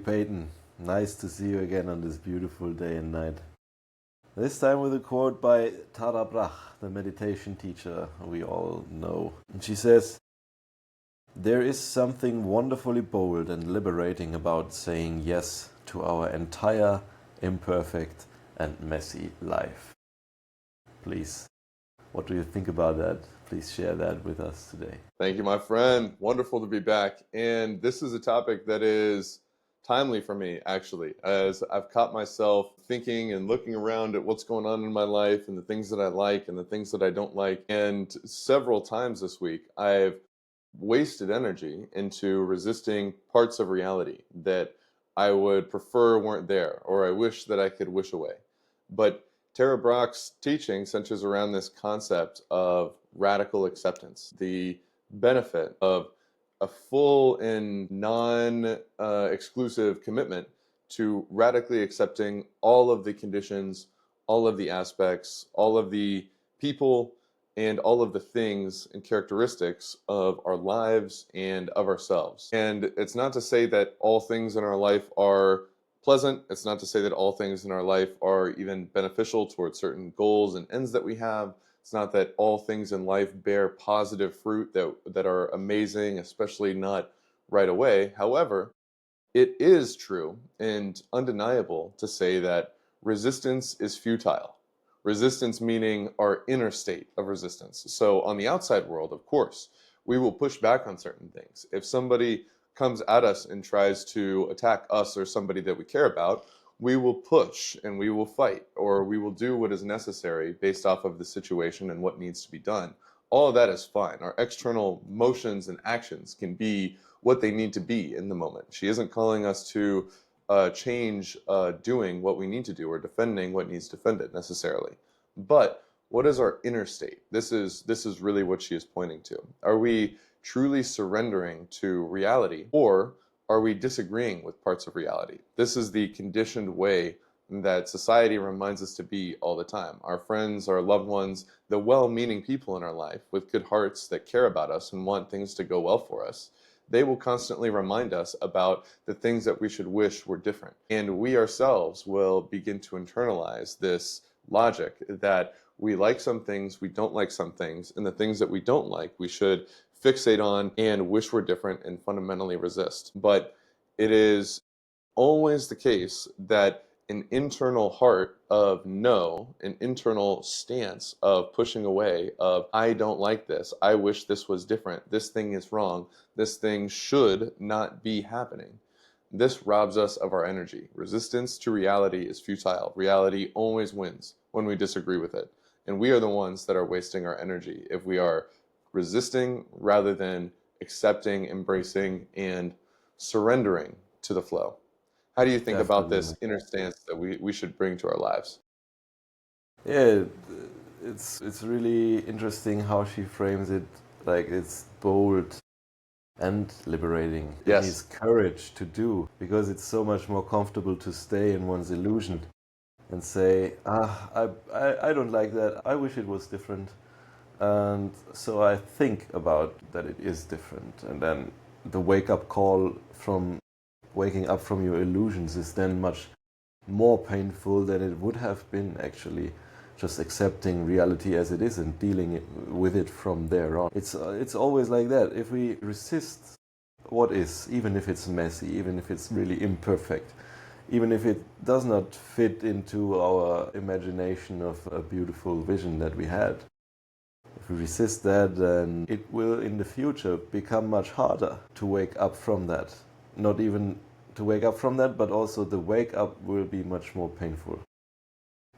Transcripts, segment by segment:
Peyton. Nice to see you again on this beautiful day and night. This time with a quote by Tara Brach, the meditation teacher we all know. And she says, "There is something wonderfully bold and liberating about saying yes to our entire imperfect and messy life." Please, what do you think about that? Please share that with us today. Thank you, my friend. Wonderful to be back. And this is a topic that is timely for me, actually, as I've caught myself thinking and looking around at what's going on in my life and the things that I like and the things that I don't like. And several times this week, I've wasted energy into resisting parts of reality that I would prefer weren't there, or I wish that I could wish away. But Tara Brach's teaching centers around this concept of radical acceptance, the benefit of a full and non-exclusive commitment to radically accepting all of the conditions, all of the aspects, all of the people, and all of the things and characteristics of our lives and of ourselves. And it's not to say that all things in our life are pleasant. It's not to say that all things in our life are even beneficial towards certain goals and ends that we have. It's not that all things in life bear positive fruit that are amazing, especially not right away. However, it is true and undeniable to say that resistance is futile. Resistance meaning our inner state of resistance. So on the outside world, of course, we will push back on certain things. If somebody comes at us and tries to attack us or somebody that we care about, we will push and we will fight, or we will do what is necessary based off of the situation and what needs to be done. All of that is fine. Our external motions and actions can be what they need to be in the moment. She isn't calling us to change doing what we need to do or defending what needs defended necessarily. But what is our inner state? This is really what she is pointing to. Are we truly surrendering to reality, or are we disagreeing with parts of reality? This is the conditioned way that society reminds us to be all the time. Our friends, our loved ones, the well-meaning people in our life with good hearts that care about us and want things to go well for us, they will constantly remind us about the things that we should wish were different. And we ourselves will begin to internalize this logic that we like some things, we don't like some things, and the things that we don't like, we should fixate on and wish were different and fundamentally resist. But it is always the case that an internal heart of no, an internal stance of pushing away, of I don't like this, I wish this was different, this thing is wrong, this thing should not be happening. This robs us of our energy. Resistance to reality is futile. Reality always wins when we disagree with it. And we are the ones that are wasting our energy if we are resisting rather than accepting, embracing, and surrendering to the flow. How do you think about Definitely. this inner stance that we should bring to our lives? Yeah, it's really interesting how she frames it. Like, it's bold and liberating. It Yes. needs courage to do, because it's so much more comfortable to stay in one's illusion and say, I don't like that, I wish it was different. And so I think about that it is different. And then the wake-up call from waking up from your illusions is then much more painful than it would have been actually just accepting reality as it is and dealing with it from there on. It's always like that. If we resist what is, even if it's messy, even if it's really imperfect, even if it does not fit into our imagination of a beautiful vision that we had, if we resist that, then it will in the future become much harder to wake up from that. Not even to wake up from that, but also the wake up will be much more painful.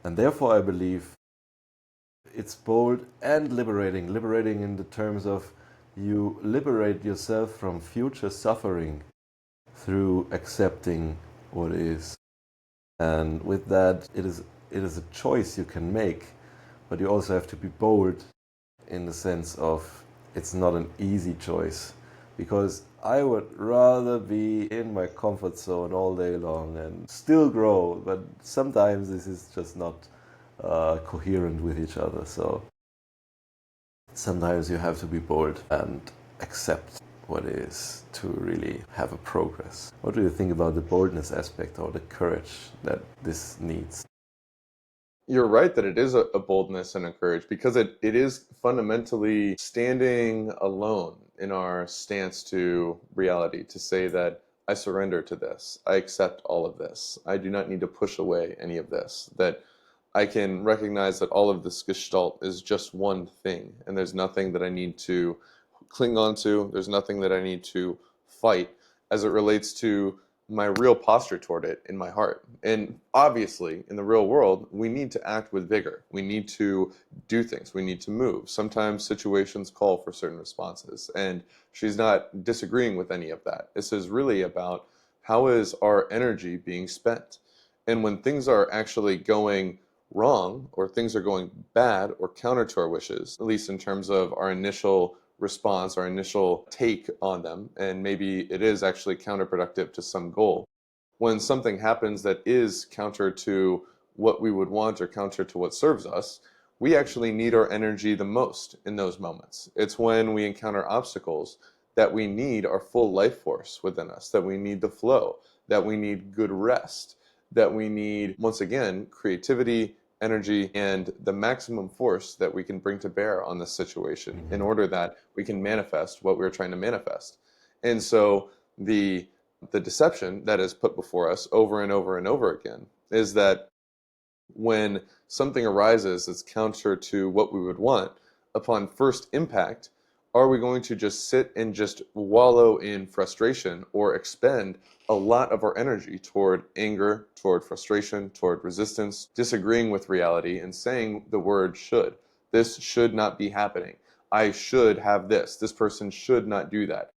And therefore I believe it's bold and liberating. Liberating in the terms of you liberate yourself from future suffering through accepting what is. And with that, it is a choice you can make, but you also have to be bold in the sense of it's not an easy choice, because I would rather be in my comfort zone all day long and still grow, but sometimes this is just not coherent with each other. So sometimes you have to be bold and accept what it is to really have a progress. What do you think about the boldness aspect or the courage that this needs? You're right that it is a boldness and a courage, because it is fundamentally standing alone in our stance to reality, to say that I surrender to this, I accept all of this, I do not need to push away any of this, that I can recognize that all of this gestalt is just one thing, and there's nothing that I need to cling on to, there's nothing that I need to fight as it relates to my real posture toward it in my heart. And obviously, in the real world, we need to act with vigor. We need to do things. We need to move. Sometimes situations call for certain responses, and she's not disagreeing with any of that. This is really about how is our energy being spent. And when things are actually going wrong, or things are going bad or counter to our wishes, at least in terms of our initial response, our initial take on them, and maybe it is actually counterproductive to some goal. When something happens that is counter to what we would want or counter to what serves us, we actually need our energy the most in those moments. It's when we encounter obstacles that we need our full life force within us, that we need the flow, that we need good rest, that we need, once again, creativity, energy, and the maximum force that we can bring to bear on this situation in order that we can manifest what we're trying to manifest. And so the deception that is put before us over and over and over again is that when something arises that's counter to what we would want, upon first impact, are we going to just sit and just wallow in frustration, or expend a lot of our energy toward anger, toward frustration, toward resistance, disagreeing with reality, and saying the word should? This should not be happening. I should have this. This person should not do that.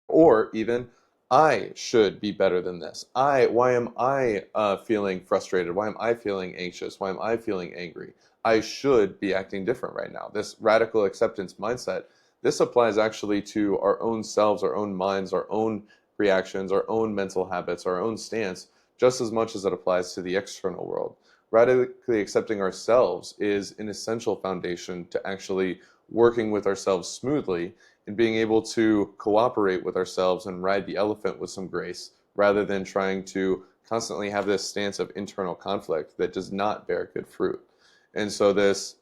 Or even, I should be better than this. Why am I feeling frustrated? Why am I feeling anxious? Why am I feeling angry? I should be acting different right now. This radical acceptance mindset, this applies actually to our own selves, our own minds, our own reactions, our own mental habits, our own stance, just as much as it applies to the external world. Radically accepting ourselves is an essential foundation to actually working with ourselves smoothly and being able to cooperate with ourselves and ride the elephant with some grace, rather than trying to constantly have this stance of internal conflict that does not bear good fruit. And so this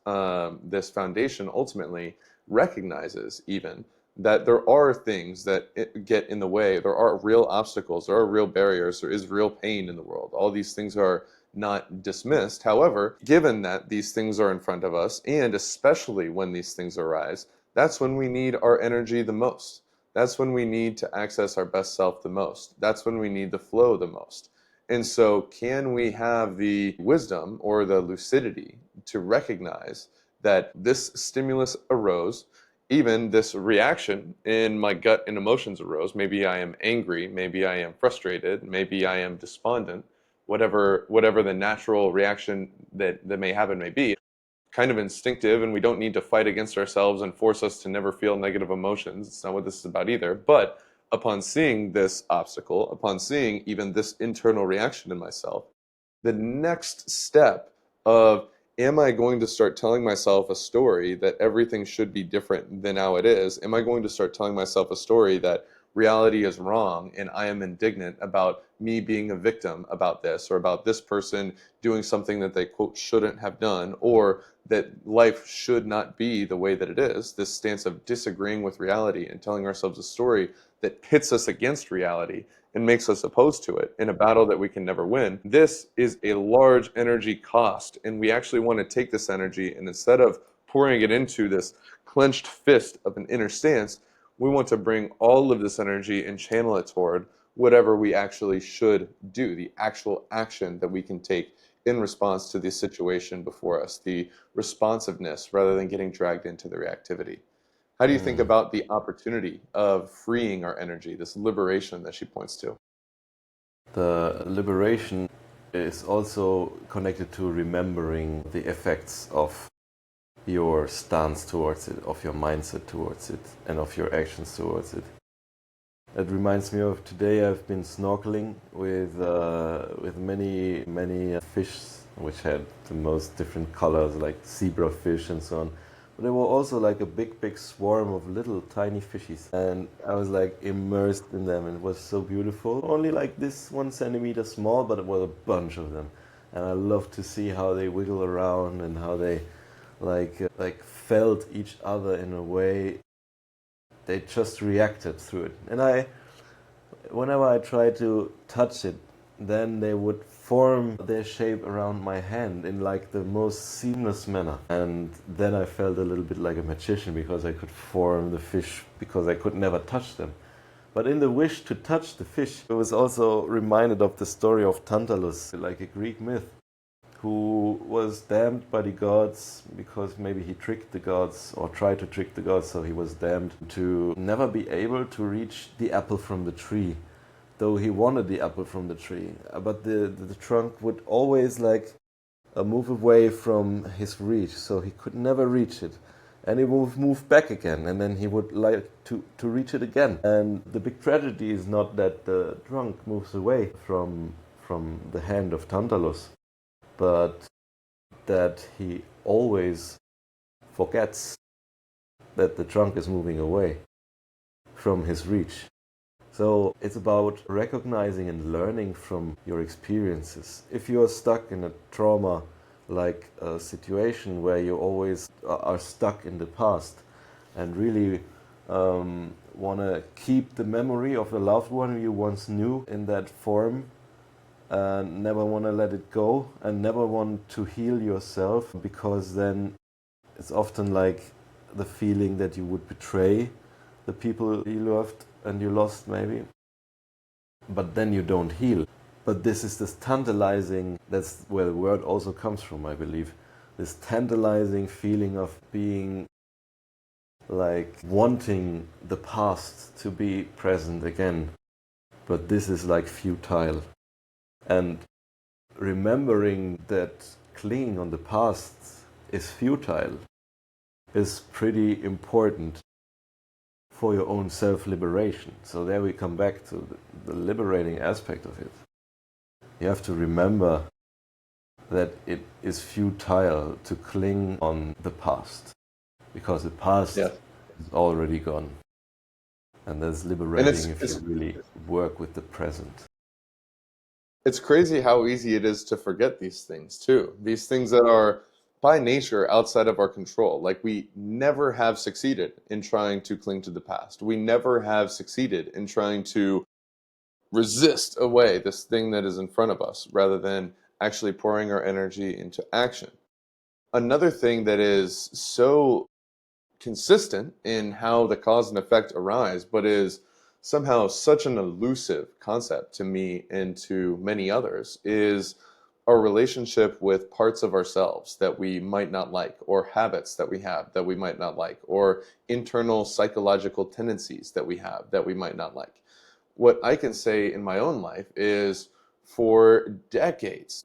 foundation ultimately recognizes even that there are things that get in the way. There are real obstacles. There are real barriers. There is real pain in the world. All these things are not dismissed. However, given that these things are in front of us, and especially when these things arise, that's when we need our energy the most. That's when we need to access our best self the most. That's when we need the flow the most. And so, can we have the wisdom or the lucidity to recognize that this stimulus arose, even this reaction in my gut and emotions arose? Maybe I am angry, maybe I am frustrated, maybe I am despondent, whatever the natural reaction that may happen may be. Kind of instinctive, and we don't need to fight against ourselves and force us to never feel negative emotions. It's not what this is about either. But upon seeing this obstacle, upon seeing even this internal reaction in myself, the next step of, am I going to start telling myself a story that everything should be different than how it is? Am I going to start telling myself a story that reality is wrong and I am indignant about me being a victim about this, or about this person doing something that they, quote, shouldn't have done, or that life should not be the way that it is? This stance of disagreeing with reality and telling ourselves a story that pits us against reality and makes us opposed to it in a battle that we can never win. This is a large energy cost, and we actually want to take this energy, and instead of pouring it into this clenched fist of an inner stance, we want to bring all of this energy and channel it toward whatever we actually should do, the actual action that we can take in response to the situation before us, the responsiveness rather than getting dragged into the reactivity. How do you think Mm. about the opportunity of freeing our energy, this liberation that she points to? The liberation is also connected to remembering the effects of your stance towards it, of your mindset towards it, and of your actions towards it. It reminds me of today. I've been snorkeling with many fish, which had the most different colors, like zebra fish and so on. there were also like a big swarm of little tiny fishies, and I was like immersed in them, and it was so beautiful. Only like this 1 centimeter small, but it was a bunch of them, and I loved to see how they wiggle around and how they like felt each other in a way. They just reacted through it, and whenever I tried to touch it, then they would form their shape around my hand in like the most seamless manner. And then I felt a little bit like a magician because I could form the fish because I could never touch them. But in the wish to touch the fish, I was also reminded of the story of Tantalus, like a Greek myth, who was damned by the gods because maybe he tricked the gods or tried to trick the gods, so he was damned to never be able to reach the apple from the tree, though he wanted the apple from the tree. But the trunk would always like move away from his reach, so he could never reach it. And he would move back again, and then he would like to reach it again. And the big tragedy is not that the trunk moves away from the hand of Tantalus, but that he always forgets that the trunk is moving away from his reach. So it's about recognizing and learning from your experiences. If you are stuck in a trauma, like a situation where you always are stuck in the past and really want to keep the memory of a loved one you once knew in that form, and never want to let it go and never want to heal yourself, because then it's often like the feeling that you would betray the people you loved and you lost maybe, but then you don't heal. But this is this tantalizing, that's where the word also comes from, I believe, this tantalizing feeling of being like wanting the past to be present again, but this is like futile. And remembering that clinging on the past is futile is pretty important for your own self-liberation. So there we come back to the liberating aspect of it. You have to remember that it is futile to cling on the past, because the past Yeah. is already gone. And that's And liberating if you really work with the present. it's crazy how easy it is to forget these things too. These things that are by nature outside of our control. Like we never have succeeded in trying to cling to the past. We never have succeeded in trying to resist away this thing that is in front of us rather than actually pouring our energy into action. Another thing that is so consistent in how the cause and effect arise, but is somehow such an elusive concept to me and to many others, is our relationship with parts of ourselves that we might not like, or habits that we have that we might not like, or internal psychological tendencies that we have that we might not like. What I can say in my own life is for decades,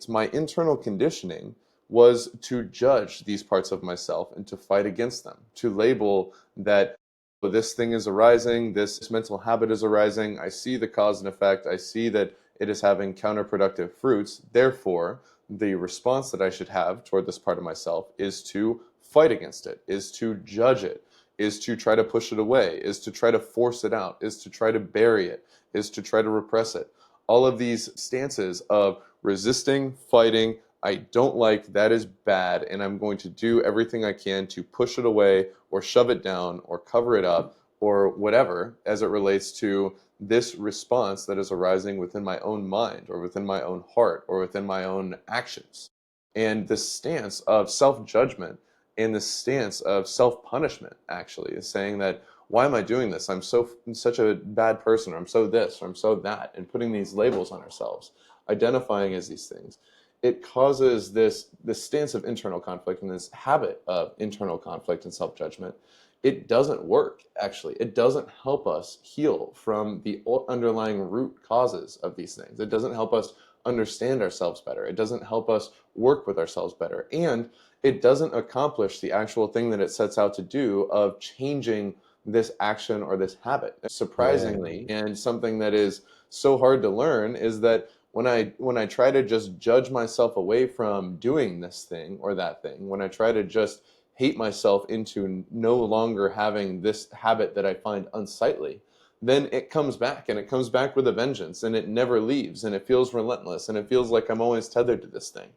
my internal conditioning was to judge these parts of myself and to fight against them, to label that, "Oh, this thing is arising, this mental habit is arising, I see the cause and effect, I see that it is having counterproductive fruits, therefore, the response that I should have toward this part of myself is to fight against it, is to judge it, is to try to push it away, is to try to force it out, is to try to bury it, is to try to repress it." All of these stances of resisting, fighting, I don't like, that is bad, and I'm going to do everything I can to push it away or shove it down or cover it up or whatever as it relates to this response that is arising within my own mind or within my own heart or within my own actions. And this stance of self-judgment and this stance of self-punishment actually is saying that, why am I doing this? I'm such a bad person, or I'm so this, or I'm so that, and putting these labels on ourselves, identifying as these things. It causes this stance of internal conflict and this habit of internal conflict and self-judgment. It doesn't work, actually. It doesn't help us heal from the underlying root causes of these things. It doesn't help us understand ourselves better. It doesn't help us work with ourselves better. And it doesn't accomplish the actual thing that it sets out to do of changing this action or this habit. Yeah. Surprisingly, and something that is so hard to learn, is that when I try to just judge myself away from doing this thing or that thing, when I try to just hate myself into no longer having this habit that I find unsightly, then it comes back, and it comes back with a vengeance, and it never leaves, and it feels relentless, and it feels like I'm always tethered to this thing.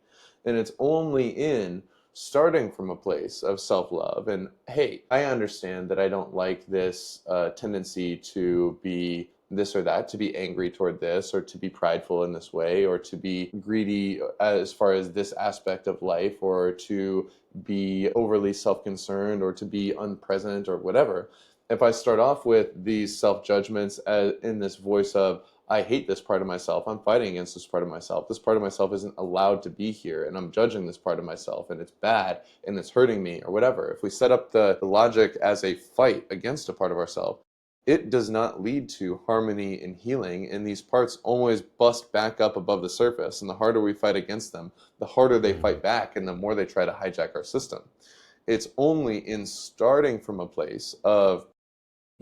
And it's only in starting from a place of self-love and, hey, I understand that I don't like this tendency to be this or that, to be angry toward this, or to be prideful in this way, or to be greedy as far as this aspect of life, or to be overly self-concerned, or to be unpresent, or whatever. If I start off with these self-judgments in this voice of, I hate this part of myself, I'm fighting against this part of myself, this part of myself isn't allowed to be here, and I'm judging this part of myself, and it's bad, and it's hurting me, or whatever. If we set up the logic as a fight against a part of ourselves, it does not lead to harmony and healing, and these parts always bust back up above the surface, and the harder we fight against them, the harder they fight back, and the more they try to hijack our system. It's only in starting from a place of,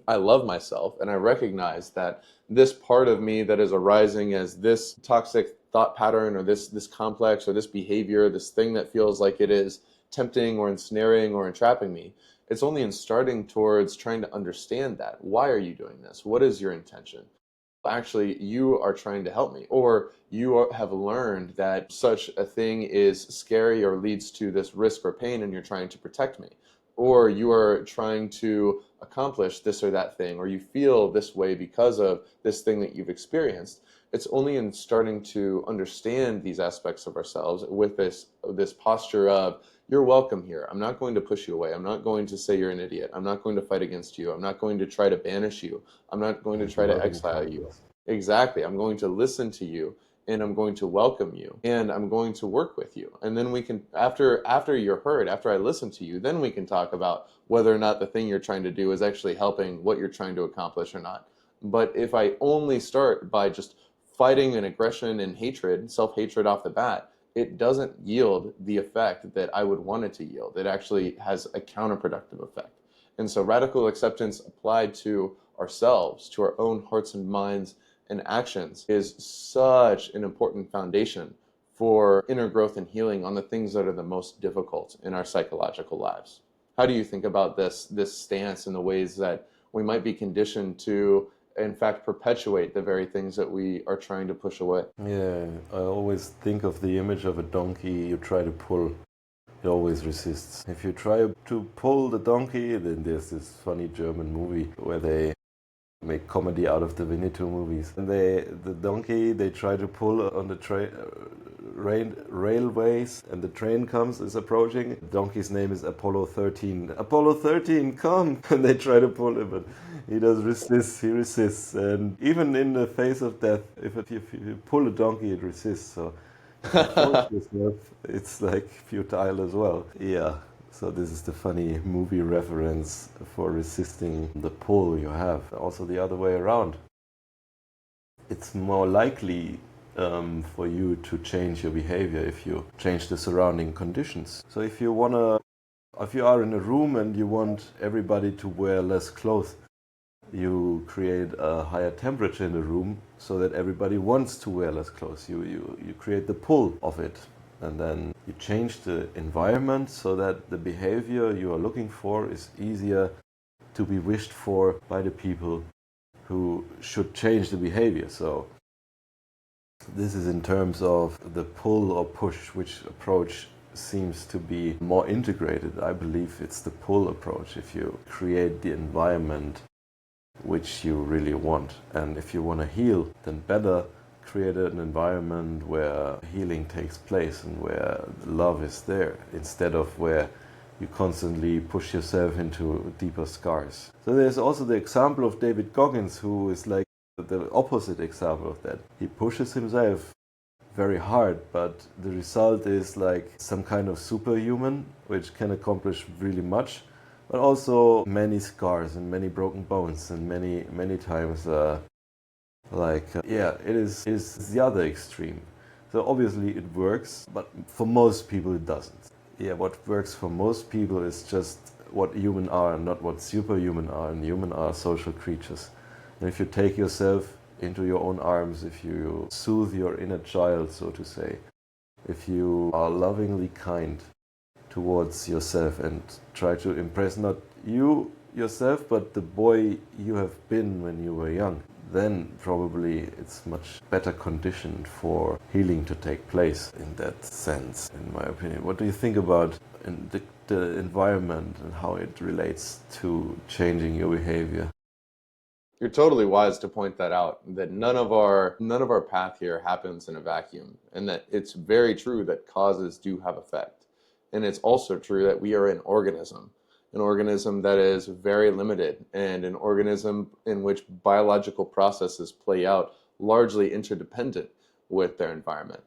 I love myself, and I recognize that this part of me that is arising as this toxic thought pattern, or this complex, or this behavior, this thing that feels like it is tempting or ensnaring or entrapping me, it's only in starting towards trying to understand that. Why are you doing this? What is your intention? Actually, you are trying to help me, or have learned that such a thing is scary or leads to this risk or pain, and you're trying to protect me, or you are trying to accomplish this or that thing, or you feel this way because of this thing that you've experienced. It's only in starting to understand these aspects of ourselves with this posture of, you're welcome here. I'm not going to push you away. I'm not going to say you're an idiot. I'm not going to fight against you. I'm not going to try to banish you. I'm not going to With try to loving exile you. kindness. Exactly. I'm going to listen to you, and I'm going to welcome you, and I'm going to work with you. And then we can, after you're heard, after I listen to you, then we can talk about whether or not the thing you're trying to do is actually helping what you're trying to accomplish or not. But if I only start by just fighting and aggression and hatred, self-hatred off the bat, it doesn't yield the effect that I would want it to yield. It actually has a counterproductive effect. And so radical acceptance applied to ourselves, to our own hearts and minds and actions, is such an important foundation for inner growth and healing on the things that are the most difficult in our psychological lives. How do you think about this stance and the ways that we might be conditioned to, in fact, perpetuate the very things that we are trying to push away? Yeah, I always think of the image of a donkey you try to pull. It always resists. If you try to pull the donkey, then there's this funny German movie where they make comedy out of the Winnetou movies. And the donkey, they try to pull on the railways, and the train is approaching. The donkey's name is Apollo 13. Apollo 13, come! And they try to pull him, but he does resist. He resists, and even in the face of death, if you pull a donkey, it resists. So if you force yourself, it's like futile as well. Yeah. So this is the funny movie reference for resisting the pull you have. Also the other way around. It's more likely for you to change your behavior if you change the surrounding conditions. So if you are in a room and you want everybody to wear less clothes, you create a higher temperature in the room so that everybody wants to wear less clothes. You create the pull of it. And then you change the environment so that the behavior you are looking for is easier to be wished for by the people who should change the behavior. So this is in terms of the pull or push, which approach seems to be more integrated. I believe it's the pull approach. If you create the environment which you really want, and if you want to heal, then better create an environment where healing takes place and where love is there, instead of where you constantly push yourself into deeper scars. So there's also the example of David Goggins, who is like the opposite example of that. He pushes himself very hard, but the result is like some kind of superhuman, which can accomplish really much, but also many scars and many broken bones, and many times it is the other extreme. So obviously it works, but for most people it doesn't. Yeah, what works for most people is just what human are and not what superhuman are, and human are social creatures. And if you take yourself into your own arms, if you soothe your inner child, so to say, if you are lovingly kind towards yourself and try to impress not you yourself, but the boy you have been when you were young. Then probably it's much better conditioned for healing to take place in that sense, in my opinion. What do you think about the environment and how it relates to changing your behavior? You're totally wise to point that out, that none of our path here happens in a vacuum, and that it's very true that causes do have effect. And it's also true that we are an organism that is very limited, and an organism in which biological processes play out largely interdependent with their environment.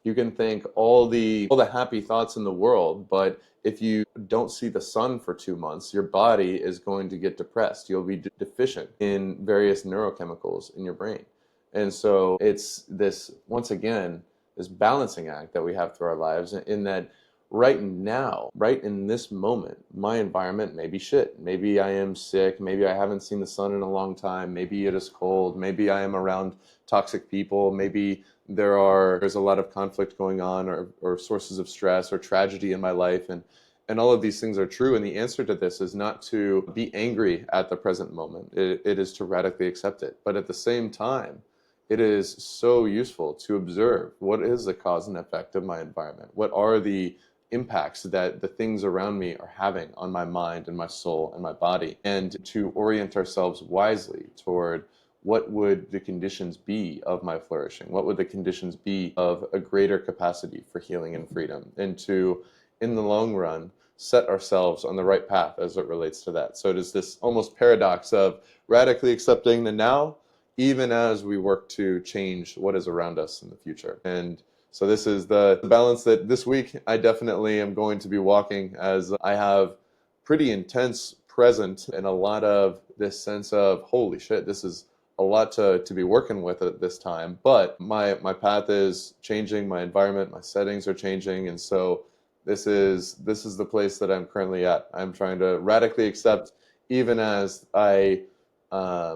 You can think all the happy thoughts in the world, but if you don't see the sun for 2 months, your body is going to get depressed. You'll be deficient in various neurochemicals in your brain. And so it's this, once again, this balancing act that we have through our lives, in that right now, right in this moment, my environment may be shit. Maybe I am sick. Maybe I haven't seen the sun in a long time. Maybe it is cold. Maybe I am around toxic people. Maybe there's a lot of conflict going on, or sources of stress or tragedy in my life. And all of these things are true. And the answer to this is not to be angry at the present moment. It is to radically accept it. But at the same time, it is so useful to observe what is the cause and effect of my environment. What are the impacts that the things around me are having on my mind and my soul and my body, and to orient ourselves wisely toward what would the conditions be of my flourishing? What would the conditions be of a greater capacity for healing and freedom? And to, in the long run, set ourselves on the right path as it relates to that. So it is this almost paradox of radically accepting the now, even as we work to change what is around us in the future. And so this is the balance that this week I definitely am going to be walking, as I have pretty intense present and a lot of this sense of, holy shit, this is a lot to be working with at this time. But my path is changing, my environment, my settings are changing. And so this is the place that I'm currently at. I'm trying to radically accept, even as I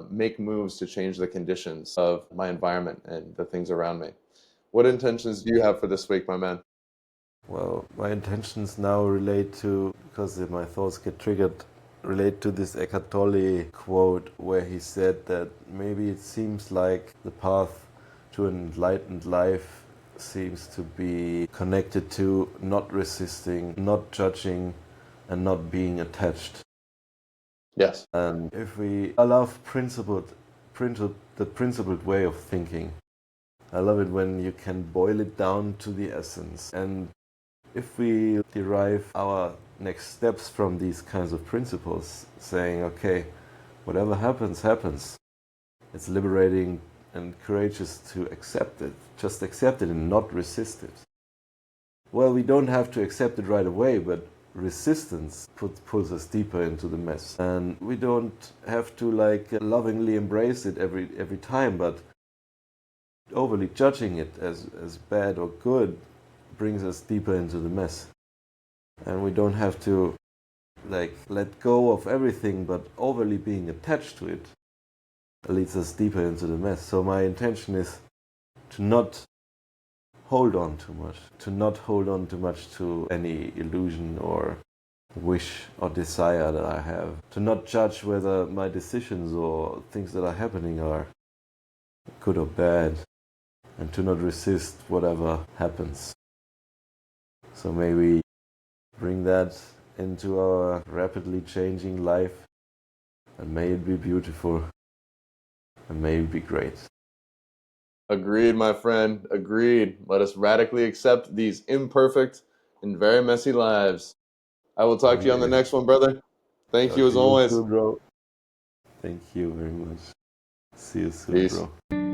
make moves to change the conditions of my environment and the things around me. What intentions do you have for this week, my man? Well, my intentions now relate to, because my thoughts get triggered, relate to this Eckhart Tolle quote where he said that maybe it seems like the path to an enlightened life seems to be connected to not resisting, not judging, and not being attached. Yes. And if we allow the principled way of thinking, I love it when you can boil it down to the essence. And if we derive our next steps from these kinds of principles, saying, okay, whatever happens, happens. It's liberating and courageous to accept it. Just accept it and not resist it. Well, we don't have to accept it right away, but resistance pulls us deeper into the mess. And we don't have to lovingly embrace it every time, but overly judging it as bad or good brings us deeper into the mess. And we don't have to let go of everything, but overly being attached to it leads us deeper into the mess. So my intention is to not hold on too much to any illusion or wish or desire that I have, to not judge whether my decisions or things that are happening are good or bad, and to not resist whatever happens. So may we bring that into our rapidly changing life, and may it be beautiful, and may it be great. Agreed, my friend. Agreed. Let us radically accept these imperfect and very messy lives. I will talk to you on the Yeah. next one, brother. Thank you Talk as to you always. soon, bro. Thank you very much. See you soon, Peace. bro.